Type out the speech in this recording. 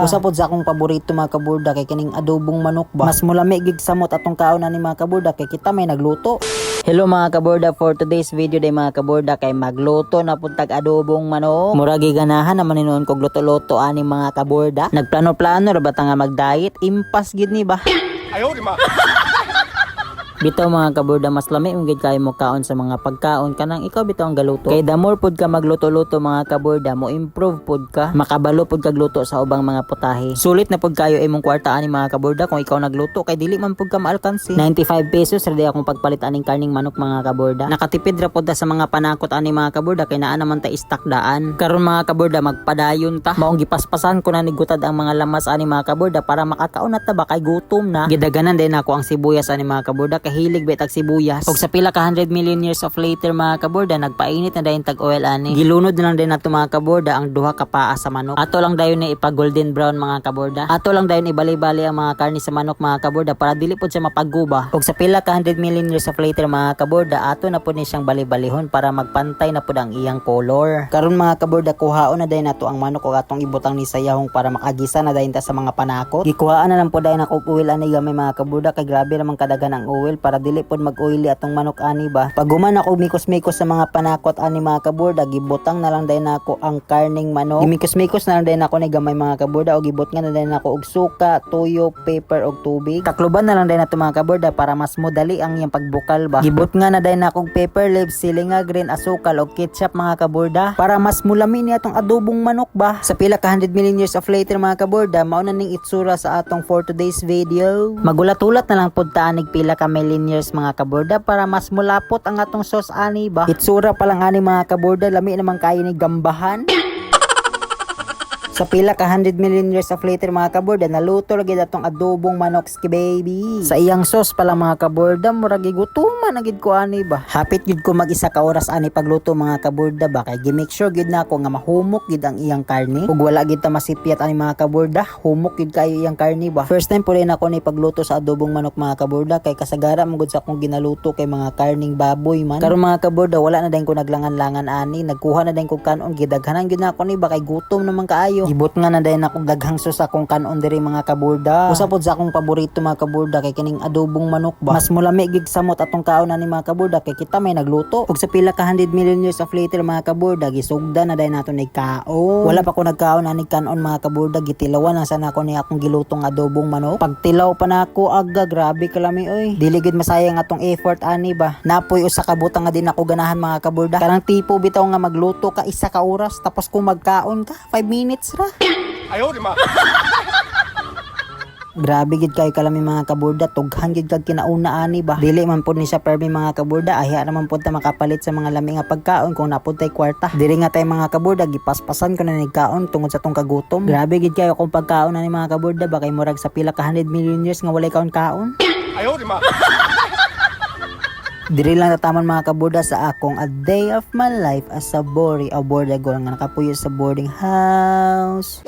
Usa pod sa akong paborito mga kaburda kay kining adobong manok ba. Mas mulami gig samot atong kaon ani mga kaburda kay kita may nagluto. Hello mga kaburda, for today's video day mga kaburda kay magluto na pud tag adobong manok. Mura giganahan naman ninon kog luto-luto ani mga kaburda. Nagplano-plano ra ba ta nga mag-diet? Impas gid ni ba? Ayaw di ma. Bitaw mga kaburda, mas lami ang gid kayo mo kaon sa mga pagkaon kanang ikaw bitaw ang galuto. Kay the more pud ka magluto-luto mga kaburda, mo improve pud ka, makabalo pud kag luto sa ubang mga putahe. Sulit na pud kayo imong kwarta ani mga kaburda kung ikaw nagluto kay dili man pud ka maalkansi. 95 pesos ra di akong pagpalit aning karning manok mga kaburda. Nakatipid ra pud ta sa mga panakot ani mga kaburda kay naa naman ta istak daan. Karon mga kaburda magpadayon ta. Maong gipaspasan ko na nigutad ang mga lamas ani mga kaburda para makakaon na ta ba kay gutom na. Gidaganan din ako ang sibuyas ani mga kaburda. Hilig betag sibuyas. Og sa pila ka 100 million years of later mga kaborda, nagpainit na dayon tag oil ani. Gilunod na lang din nato mga kaborda ang duha ka paa sa manok. Ato lang dayon ni ipa golden brown mga kaborda. Ato lang dayon ibali-bali ang mga karni sa manok mga kaborda para dili pud siya mapagguba. Og sa pila ka 100 million years of later mga kaborda, ato na pud ni siyang bali-balihon para magpantay na pud ang iyang color. Karon mga kaborda, kuhaon na dayon nato ang manok og atong ibutang ni sayahong para makagisa na dayon ta sa mga panakot. Gikuhaan na lang pud dayon ako oil ani gamay mga kaborda kay grabe naman kadagan ang oil para dili pod mag-oily atong manok ani ba. Pag guman ako mikos-mikos sa mga panakot ani mga kaburda, gibutang na lang dayon nako ang karning manok. Gimikos-mikos na lang dayon nako ni gamay mga kaburda og gibot nga na dayon nako og suka, tuyo, pepper og tubig. Takloban na lang dayon nato mga kaburda para mas modali ang iyang pagbukal ba. Gibot nga na dayon nako og pepper leaves, silinga, green asukal og ketchup mga kaburda para mas mulami ni atong adobong manok ba. Sa pila ka 100 million years of later mga kaburda, mao na ning itsura sa atong for today's video. Magulat-ulat na lang pud ta anig pila ka million years mga kaborda para mas mulapot ang atong sauce ani ba. Itsura pa lang ani mga kaborda, lami naman kayo ni gambahan. Sa pila ka 100 million years of later mga kaborda, naluto lagi datong adobong manok ski baby. Sa iyang sauce pala mga kaborda, murag gigutuman na gid ko ani ba. Hapit gid ko mag-isa ka oras ani pagluto mga kaborda ba kay gi-make sure gid na ako nga mahumok gid ang iyang karne. Ug wala gid ta masipyat ani mga kaborda, humok gid kayo iyang karne ba. First time pud na ako ni pagluto sa adobong manok mga kaborda kay kasagara man gud sa akong ginaluto kay mga karning baboy man. Karon mga kaborda, wala na dayon ko naglangan-langan ani, nagkuha na dayon ko kanon, gidaghanan gid na ako ni ba kay gutom naman kaayo. Gibot nga na dayon akong daghang sus akong kanon diri mga kaburda. Usa pod sa akong paborito mga kaburda kay kining adobong manok ba. Mas mulami gig samot atong kaon ani mga kaburda kay kita may nagluto. Ug sa pila ka 100 million years of later mga kaburda, gisugda na dayon nato ni kaon. Wala pa ko nagkaon ani kanon mga kaburda, gitilawan na sana ako ni akong gilutong adobong manok. Pagtilaw pa na ako aga, grabe kalami oy. Dili gid masayang atong effort ani ba. Napoy usa ka butang nga din ako ganahan mga kaburda. Kanang tipo bitaw nga magluto ka isa ka oras tapos kung magkaon ka 5 minutes ra. Ayaw di ma. Grabe gid kay kalami mga kaburda, tughan gid kag kinauna ani ba. Dili man pud ni siya permi mga kaburda, ahya naman pud ta makapalit sa mga lami nga pagkaon kung napud tay kwarta. Diri nga tay mga kaburda, gipaspasan ko na ni kaon tungod sa tong kagutom. Grabe gid kayo kung pagkaon ani mga kaburda ba kay murag sa pila ka 100 million years nga walay kaon-kaon. Ayaw di ma. Diri lang tataman mga kaburda sa akong a day of my life as a boring aborda girl nga nakapuyo sa boarding house.